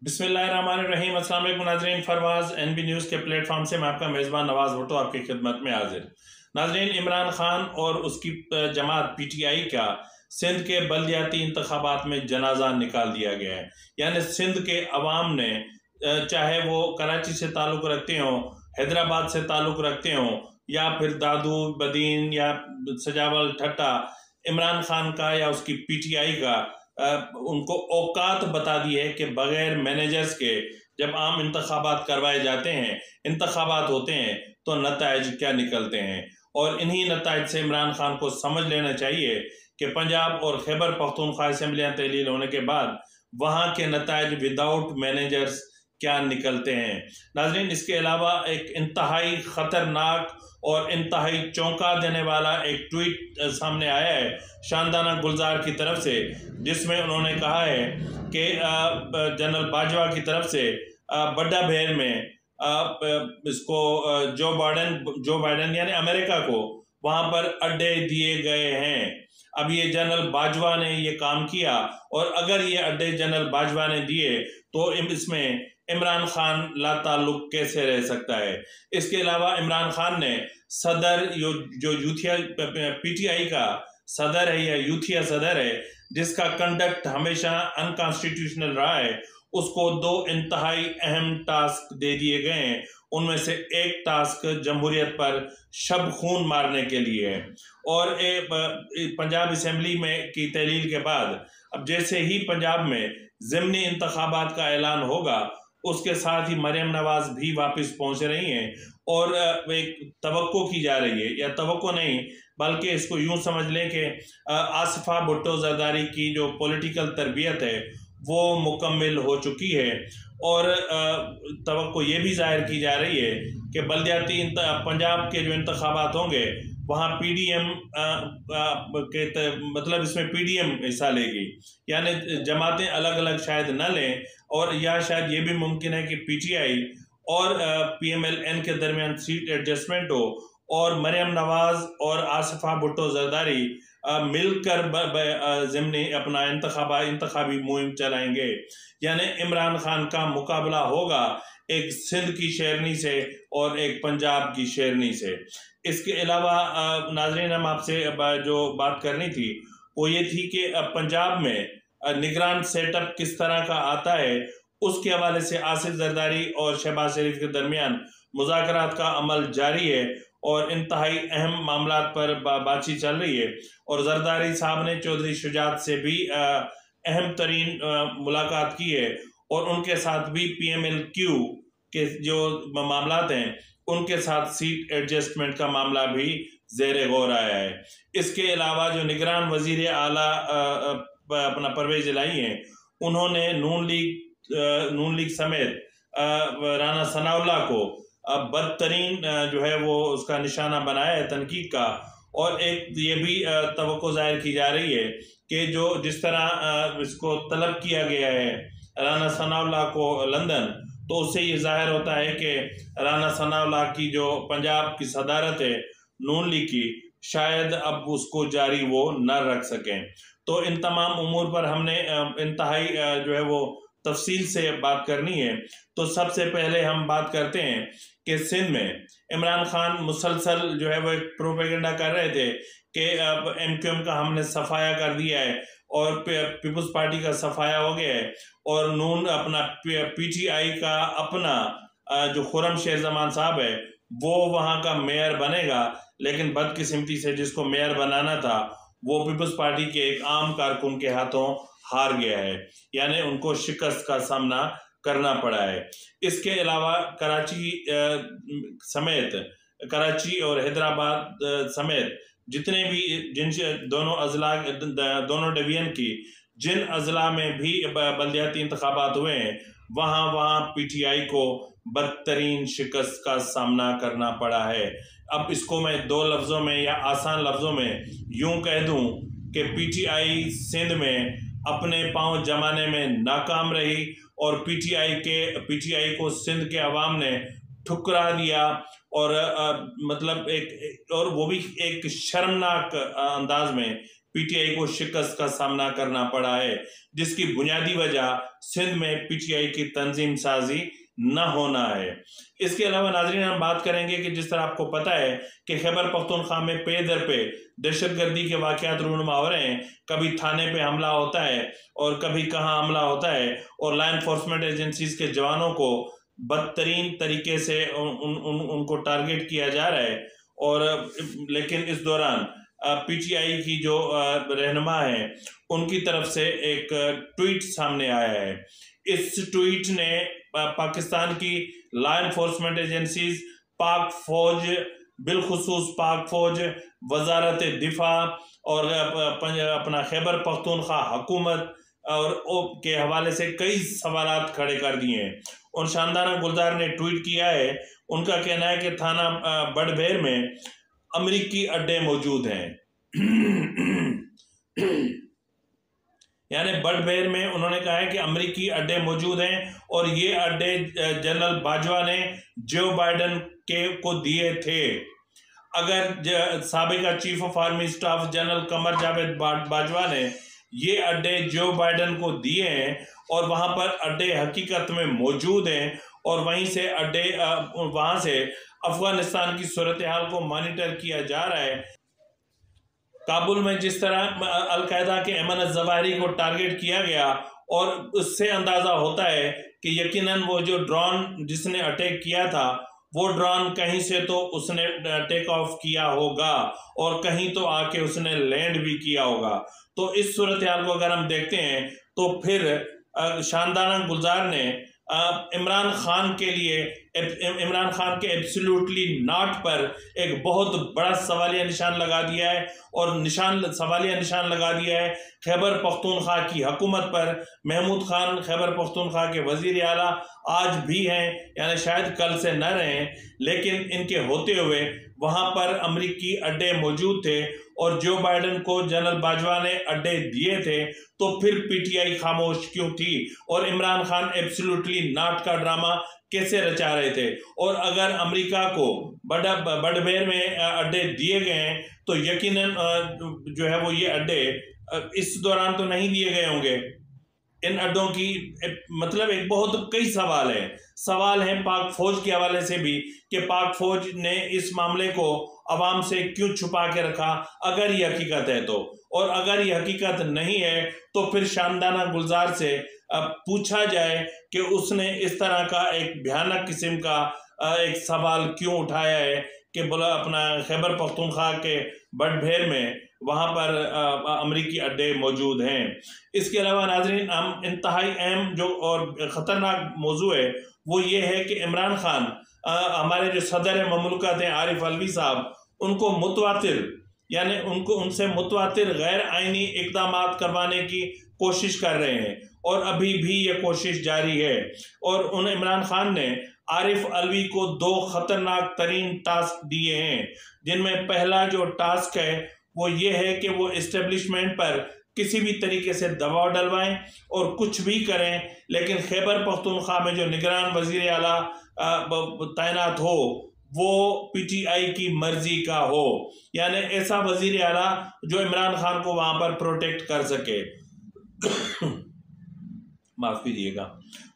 बिस्मिल्लाहिर्रहमानिर्रहीम। अस्सलाम वालेकुम नाज़रीन, फरवाज NB न्यूज़ के प्लेटफॉर्म से मैं आपका मेज़बान नवाज़ भुट्टो आपकी खिदमत में हाजिर। नाज़रीन, इमरान खान और उसकी जमात PTI का सिंध के बल्दियाती इंतखाबात में जनाजा निकाल दिया गया है। यानी सिंध के अवाम ने, चाहे वो कराची से ताल्लुक़ रखते हों, हैदराबाद से ताल्लुक़ रखते हों, या फिर दादू बदीन या सजावल ठट्टा, इमरान खान का या उसकी PTI का उनको औकात बता दी है कि बगैर मैनेजर्स के जब आम इंतखाबात करवाए जाते हैं, इंतखाबात होते हैं, तो नताइज क्या निकलते हैं। और इन्हीं नताइज से इमरान खान को समझ लेना चाहिए कि पंजाब और खैबर पख्तूनख्वा असम्बलियाँ तहलील होने के बाद वहाँ के नताइज विदाउट मैनेजर्स क्या निकलते हैं। नाज़रीन, इसके अलावा एक इंतहाई ख़तरनाक और इंतहाई चौंका देने वाला एक ट्वीट सामने आया है शानदाना गुलजार की तरफ से, जिसमें उन्होंने कहा है कि जनरल बाजवा की तरफ से बड्डा भेर में इसको जो बाइडन यानी अमेरिका को वहाँ पर अड्डे दिए गए हैं। अब ये जनरल बाजवा ने ये काम किया, और अगर ये अड्डे जनरल बाजवा ने दिए तो इसमें इमरान खान ला ताल्लुक कैसे रह सकता है। इसके अलावा इमरान खान ने सदर जो यूथिया PTI का सदर है या यूथिया सदर है, जिसका कंडक्ट हमेशा अनकॉन्स्टिट्यूशनल रहा है, उसको दो इंतहाई अहम टास्क दे दिए गए हैं। उनमें से एक टास्क जमहूरियत पर शब खून मारने के लिए है। और पंजाब असम्बली में की तहलील के बाद अब जैसे ही पंजाब में ज़िमनी इंतखाबात का ऐलान होगा, उसके साथ ही मरियम नवाज भी वापस पहुंच रही हैं, और एक तवक्को की जा रही है, या तवक्को नहीं बल्कि इसको यूं समझ लें कि आसिफा भुट्टो जरदारी की जो पॉलिटिकल तरबियत है वो मुकम्मल हो चुकी है। और तवक्को ये भी जाहिर की जा रही है कि बल्दियाती पंजाब के जो इंतखाबात होंगे वहाँ PDM मतलब इसमें PDM हिस्सा लेगी, यानी जमातें अलग अलग शायद न लें, और या शायद ये भी मुमकिन है कि PTI और PMLN के दरमियान सीट एडजस्टमेंट हो, और मरियम नवाज और आसिफा भुट्टो जरदारी मिलकर ज़िमनी अपना इंतखाबी मुहिम चलाएंगे। यानी इमरान खान का मुकाबला होगा एक सिंध की शेरनी से और एक पंजाब की शेरनी से। इसके अलावा नाज़रीन, हम आपसे जो बात करनी थी वो ये थी कि पंजाब में निगरान सेटअप किस तरह का आता है, उसके हवाले से आसिफ जरदारी और शहबाज शरीफ के दरमियान मुज़ाकरात का अमल जारी है, और इंतहाई अहम मामलात पर बातचीत चल रही है। और जरदारी साहब ने चौधरी शुजात से भी अहम तरीन मुलाकात की है, और उनके साथ भी PMLQ के जो मामलात हैं उनके साथ सीट एडजस्टमेंट का मामला भी ज़ेरे गौर आया है। इसके अलावा जो निगरान वज़ीर आला अपना परवेज इलाही हैं, उन्होंने नून लीग समेत राना सनाउल्लाह को बदतरीन जो है वो उसका निशाना बनाया है तनकीद का। और एक ये भी तवक्को जाहिर की जा रही है कि जिस तरह इसको तलब किया गया है राना सनाउल्लाह को लंदन, तो उससे ये जाहिर होता है कि राना सनाउल्लाह की जो पंजाब की सदारत है नून लीग की, शायद अब उसको जारी वो न रख सकें। तो इन तमाम उमूर पर हमने इंतहाई जो है वो तफसील से बात करनी है। तो सबसे पहले हम बात करते हैं कि सिंध में इमरान खान मुसलसल जो है वो एक प्रोपेगेंडा कर रहे थे कि अब MQM का हमने सफाया कर दिया है, और पीपल्स पार्टी का सफाया हो गया है, और नून अपना PTI का अपना जो खुर्रम शेर जमान साहब है वो वहाँ का मेयर बनेगा। लेकिन बदकिस्मती से जिसको मेयर बनाना था वो पीपल्स पार्टी के एक आम कारकुन के हाथों हार गया है, यानी उनको शिकस्त का सामना करना पड़ा है। इसके अलावा कराची और हैदराबाद समेत जितने भी दोनों डिवीजन की जिन अजला में भी बल्दियाती इंतखाबात हुए हैं, वहाँ PTI को बदतरीन शिकस्त का सामना करना पड़ा है। अब इसको मैं दो लफ्ज़ों में या आसान लफ्ज़ों में यूं कह दूं कि PTI सिंध में अपने पांव जमाने में नाकाम रही, और PTI को सिंध के अवाम ने ठुकरा दिया, और मतलब और वो भी एक शर्मनाक अंदाज में पीटीआई को शिकस्त का सामना करना पड़ा है, जिसकी बुनियादी वजह सिंध में पीटीआई की तंजीम साजी न होना है। इसके अलावा नाज़रीन हम बात करेंगे कि जिस तरह आपको पता है कि खैबर पख्तूनख्वा में पे दर पे दहशतगर्दी के वाक़यात रूनुमा हो रहे हैं। कभी थाने पे हमला होता है और कभी कहाँ हमला होता है, और लॉ एनफोर्समेंट एजेंसीज के जवानों को बदतरीन तरीके से उनको टारगेट किया जा रहा है। और लेकिन इस दौरान पीटीआई की जो रहनुमा है उनकी तरफ से एक ट्वीट सामने आया है। इस ट्वीट ने पाकिस्तान की लॉ एनफोर्समेंट एजेंसीज, पाक फौज, बिलखुसूस पाक फौज, वजारत दिफा और अपना खैबर पख्तूनख्वा हुकूमत और के हवाले से कई सवालात खड़े कर दिए हैं। और शानदाना गुलजार ने ट्वीट किया है, उनका कहना है कि थाना बड़भेर में अमरीकी अड्डे मौजूद हैं। यानी बड़भेर में उन्होंने कहा है कि अमरीकी अड्डे मौजूद हैं और ये अड्डे जनरल बाजवा ने जो बाइडन को दिए थे। अगर साबिका chief of army staff general Qamar Javed Bajwa ने ये अड्डे जो बाइडन को दिए हैं और वहां पर अड्डे हकीकत में मौजूद हैं, और वहीं से वहां से अफगानिस्तान की सूरत हाल को मॉनिटर किया जा रहा है। काबुल में जिस तरह अलकायदा के अमन ज़वाहिरी को टारगेट किया गया, और उससे अंदाज़ा होता है कि यकीनन वो जो ड्रोन जिसने अटैक किया था वो ड्रोन कहीं से तो उसने टेक ऑफ किया होगा और कहीं तो आके उसने लैंड भी किया होगा। तो इस सूरत हाल को अगर हम देखते हैं तो फिर शानदाना गुलजार ने इमरान खान के एब्सोल्युटली नॉट पर एक बहुत बड़ा सवालिया निशान लगा दिया है, और सवालिया निशान लगा दिया है खैबर पख्तूनख्वा की हुकूमत पर। महमूद खान खैबर पख्तूनख्वा के वजीर आला आज भी हैं, यानी शायद कल से न रहें, लेकिन इनके होते हुए वहाँ पर अमरीकी अड्डे मौजूद थे और जो बाइडन को जनरल बाजवा ने अड्डे दिए थे, तो फिर पीटीआई खामोश क्यों थी और इमरान खान एब्सोल्युटली नॉट का ड्रामा कैसे रचा रहे थे। और अगर अमेरिका को बड़भेर में अड्डे दिए गए हैं तो यकीनन जो है वो ये अड्डे इस दौरान तो नहीं दिए गए होंगे। इन अड्डों की मतलब एक बहुत कई सवाल हैं पाक फौज के हवाले से भी, कि पाक फौज ने इस मामले को अवाम से क्यों छुपा के रखा अगर ये हकीकत है तो, और अगर ये हकीकत नहीं है तो फिर शानदाना गुलजार से पूछा जाए कि उसने इस तरह का एक भयानक किस्म का एक सवाल क्यों उठाया है कि बोला अपना खैबर पख्तूनख्वा के बड़भेर में वहाँ पर अमरीकी अड्डे मौजूद हैं। इसके अलावा नाज़रीन हम इंतहाई अहम जो और ख़तरनाक मौजू है वो ये है कि इमरान खान हमारे जो सदर ममलकत हैं आरिफ अलवी साहब, उनको मुतवातिर यानी उनसे मुतवातिर गैर आइनी इक़दाम करवाने की कोशिश कर रहे हैं, और अभी भी ये कोशिश जारी है। और उन इमरान खान ने आरिफ अलवी को 2 ख़तरनाक तरीन टास्क दिए हैं, जिनमें पहला जो टास्क है वो ये है कि वो इस्टेब्लिशमेंट पर किसी भी तरीके से दबाव डलवाएं और कुछ भी करें, लेकिन खैबर पख्तूनख्वा में जो निगरान वज़ीर आला तैनात हो वो पीटीआई की मर्जी का हो, यानी ऐसा वज़ीर आला जो इमरान खान को वहाँ पर प्रोटेक्ट कर सके। माफ़ कीजिएगा।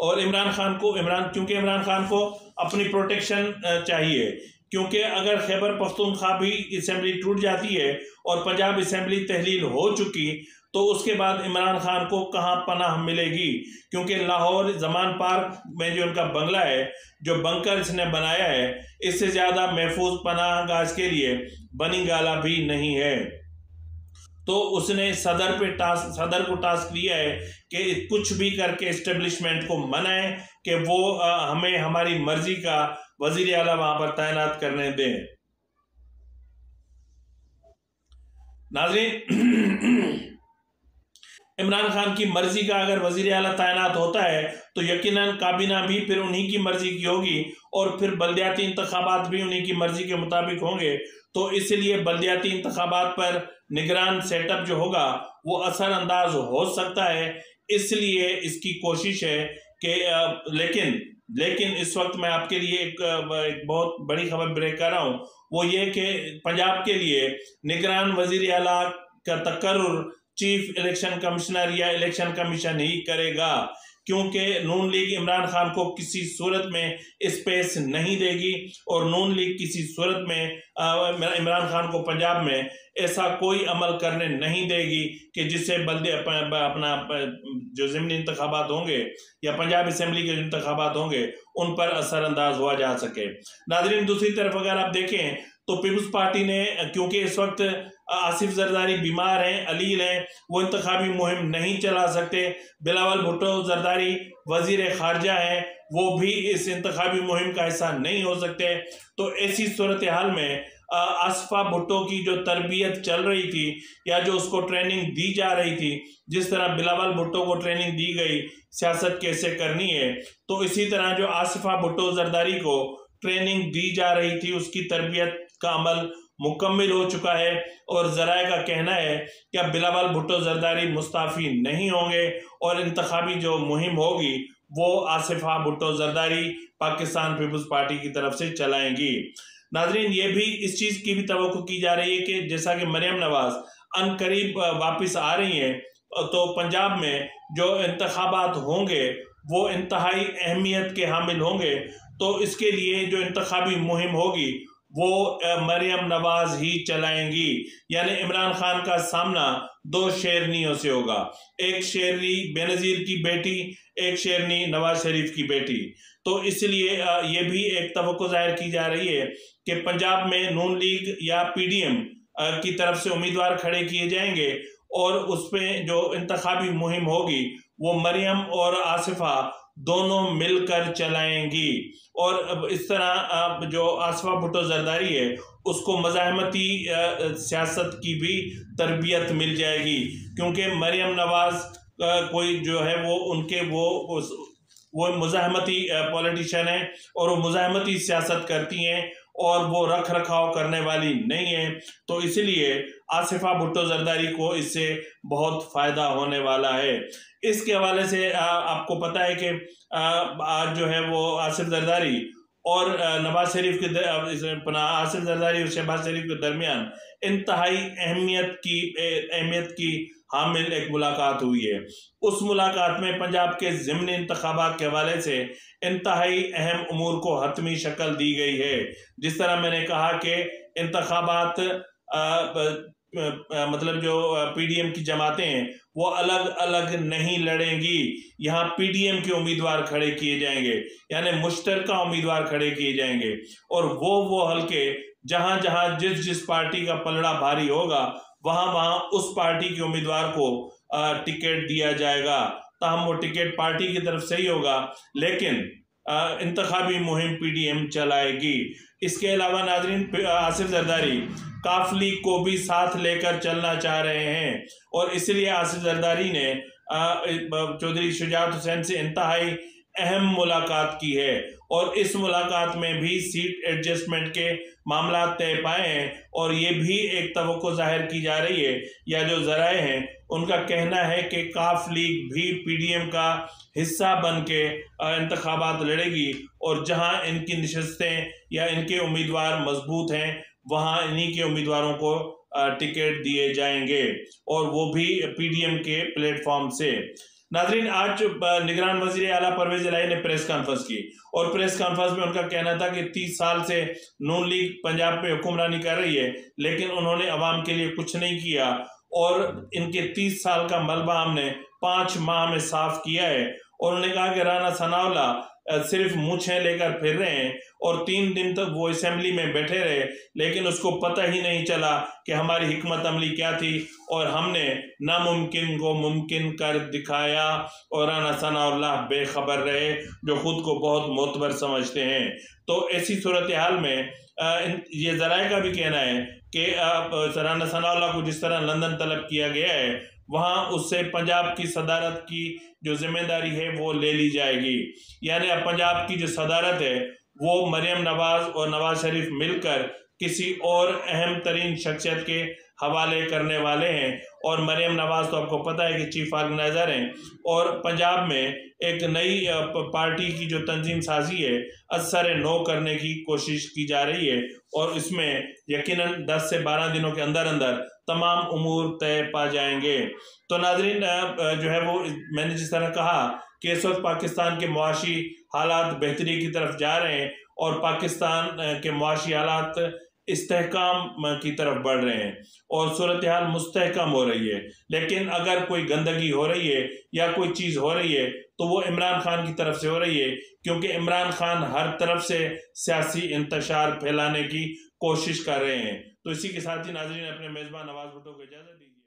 और क्योंकि इमरान खान को अपनी प्रोटेक्शन चाहिए, क्योंकि अगर खैबर पख्तूनख्वा भी असेंबली टूट जाती है और पंजाब असेंबली तहलील हो चुकी तो उसके बाद इमरान खान को कहाँ पनाह मिलेगी, क्योंकि लाहौर जमान पार्क में जो उनका बंगला है, जो बंकर इसने बनाया है, इससे ज़्यादा महफूज पनाह गाज के लिए बनी गाला भी नहीं है। तो उसने सदर को टास्क दिया है कि कुछ भी करके इस्टेब्लिशमेंट को मनाए कि वो हमें हमारी मर्जी का वजीर आला वहां पर तैनात करने दें। नाज़रीन इमरान खान की मर्जी का अगर वजीर आला तैनात होता है तो यकीनन काबीना भी फिर उन्हीं की मर्जी की होगी और फिर बल्दियाती इंतखाबात भी उन्हीं की मर्जी के मुताबिक होंगे। तो इसलिए बल्दियाती इंतखाबात पर निगरान सेटअप जो होगा वो असरअंदाज हो सकता है, इसलिए इसकी कोशिश है कि लेकिन इस वक्त मैं आपके लिए एक बहुत बड़ी खबर ब्रेक कर रहा हूँ, वो ये कि पंजाब के लिए निगरान वजीर आला का तकर्रुर चीफ इलेक्शन कमिश्नर या इलेक्शन कमीशन ही करेगा, क्योंकि नून लीग इमरान खान को किसी सूरत में स्पेस नहीं देगी और नून लीग किसी सूरत में इमरान खान को पंजाब में ऐसा कोई अमल करने नहीं देगी कि जिससे बल्दे अपना जो ज़िमनी इंतखाबात होंगे या पंजाब असेंबली के इंतखाबात होंगे उन पर असरअंदाज हुआ जा सके। नाज़रीन, दूसरी तरफ अगर आप देखें तो पीपल्स पार्टी ने, क्योंकि इस वक्त आसिफ जरदारी बीमार हैं, अलील हैं, वो इंतखाबी मुहिम नहीं चला सकते, बिलावल भुट्टो जरदारी वजीर खारजा हैं, वो भी इस इंतखाबी मुहिम का हिस्सा नहीं हो सकते। तो ऐसी सूरत हाल में आसफा भुट्टो की जो तरबियत चल रही थी या जो उसको ट्रेनिंग दी जा रही थी, जिस तरह बिलावल भुट्टो को ट्रेनिंग दी गई सियासत कैसे करनी है, तो इसी तरह जो आसफा भुट्टो जरदारी को ट्रेनिंग दी जा रही थी उसकी तरबियत का अमल मुकम्मल हो चुका है और ज़राए का कहना है कि अब बिलावल भुट्टो जरदारी मुस्ताफ़ी नहीं होंगे और इंतखाबी जो मुहिम होगी वो आसिफा भुट्टो जरदारी पाकिस्तान पीपल्स पार्टी की तरफ से चलाएंगी। नाजरीन, ये भी इस चीज़ की भी तवक्को की जा रही है कि जैसा कि मरियम नवाज अनकरीब वापस आ रही हैं, तो पंजाब में जो इंतखाबात होंगे वो इंतहाई अहमियत के हामिल होंगे। तो इसके लिए जो इंतखाबी मुहिम होगी वो मरियम नवाज ही चलाएंगी, यानी इमरान खान का सामना दो शेरनियों से होगा, एक शेरनी बेनज़ीर की बेटी, एक शेरनी नवाज शरीफ की बेटी। तो इसलिए ये भी एक तवक्को जाहिर की जा रही है कि पंजाब में नून लीग या पीडीएम की तरफ से उम्मीदवार खड़े किए जाएंगे और उस पर जो इंतखाबी मुहिम होगी वो मरियम और आसिफा दोनों मिलकर चलाएंगी। और इस तरह जो आसिफा भुट्टो जरदारी है उसको मज़ाहमती सियासत की भी तरबियत मिल जाएगी, क्योंकि मरियम नवाज कोई जो है वो उनके वो मुज़ाहमती पॉलिटिशियन है और वो मुज़ाहमती सियासत करती हैं और वो रख रखाव करने वाली नहीं है। तो इसलिए आसिफा भुट्टो जरदारी को इससे बहुत फ़ायदा होने वाला है। इसके हवाले से आपको पता है कि आज जो है वो आसिफ जरदारी और नवाज शरीफ के आसिफ जरदारी और शहबाज शरीफ के दरमियान इंतहाई अहमियत की हामिल एक मुलाकात हुई है। उस मुलाकात में पंजाब के ज़िमनी इंतखाबात के हवाले से इंतहाई अहम उमूर को हतमी शक्ल दी गई है। जिस तरह मैंने कहा कि इंतखाबात मतलब जो पीडीएम की जमातें हैं वो अलग अलग नहीं लड़ेंगी, यहाँ पीडीएम के उम्मीदवार खड़े किए जाएंगे, यानी मुश्तरका उम्मीदवार खड़े किए जाएंगे और वो हल्के जहाँ जहाँ जिस पार्टी का पलड़ा भारी होगा वहाँ उस पार्टी के उम्मीदवार को टिकट दिया जाएगा। ताहम वो टिकट पार्टी की तरफ से ही होगा, लेकिन इंतखाबी मुहिम पीडीएम चलाएगी। इसके अलावा नाजरीन, आसिफ जरदारी काफली को भी साथ लेकर चलना चाह रहे हैं और इसलिए आसिफ जरदारी ने चौधरी शुजात हुसैन से इंतहाई अहम मुलाकात की है और इस मुलाकात में भी सीट एडजस्टमेंट के मामला तय पाए हैं और ये भी एक तवक्को जाहिर की जा रही है या जो ज़राए हैं उनका कहना है कि काफ लीग भी पीडीएम का हिस्सा बन के इंतखाबात लड़ेगी और जहां इनकी नशस्तें या इनके उम्मीदवार मजबूत हैं वहां इन्हीं के उम्मीदवारों को टिकट दिए जाएंगे और वो भी पीडीएम के प्लेटफॉर्म से। नाजरीन, आज निगरान वज़ीर आला परवेज इलाही ने प्रेस कॉन्फ्रेंस की और प्रेस कॉन्फ्रेंस में उनका कहना था कि 30 साल से नून लीग पंजाब में हुक्मरानी कर रही है, लेकिन उन्होंने अवाम के लिए कुछ नहीं किया और इनके 30 साल का मलबा हमने 5 माह में साफ किया है। और उन्होंने कहा कि राना सनाउल्लाह सिर्फ मूछें लेकर फिर रहे हैं और 3 दिन तक वो असेंबली में बैठे रहे, लेकिन उसको पता ही नहीं चला कि हमारी हिकमत अमली क्या थी और हमने नामुमकिन को मुमकिन कर दिखाया और राना सनाउल्लाह बेखबर रहे जो खुद को बहुत मोतबर समझते हैं। तो ऐसी सूरत हाल में ये ज़राए का भी कहना है कि राना सनाउल्लाह को जिस तरह लंदन तलब किया गया है वहाँ उससे पंजाब की सदारत की जो जिम्मेदारी है वो ले ली जाएगी, यानी अब पंजाब की जो सदारत है वो मरियम नवाज और नवाज शरीफ मिलकर किसी और अहम तरीन शख्सियत के हवाले करने वाले हैं। और मरियम नवाज तो आपको पता है कि चीफ ऑर्गेनाइजर हैं। और पंजाब में एक नई पार्टी की जो तंजीम साजी है, असर नो करने की कोशिश की जा रही है, और इसमें यकीनन 10 से 12 दिनों के अंदर अंदर तमाम उमूर तय पा जाएंगे। तो नाजरीन, जो है वो मैंने जिस तरह कहा कि इस वक्त पाकिस्तान के मुआशी हालात बेहतरी की तरफ जा रहे हैं और पाकिस्तान के मुआशी हालात इस्तेहकाम की तरफ बढ़ रहे हैं और सूरत हाल मुस्तहकम हो रही है। लेकिन अगर कोई गंदगी हो रही है या कोई चीज़ हो रही है तो वो इमरान खान की तरफ से हो रही है, क्योंकि इमरान खान हर तरफ से सियासी इंतशार फैलाने की कोशिश कर रहे हैं। तो इसी के साथ ही नाज़रीन, अपने मेज़बान नवाज भुट्टो को इजाज़त दीजिए।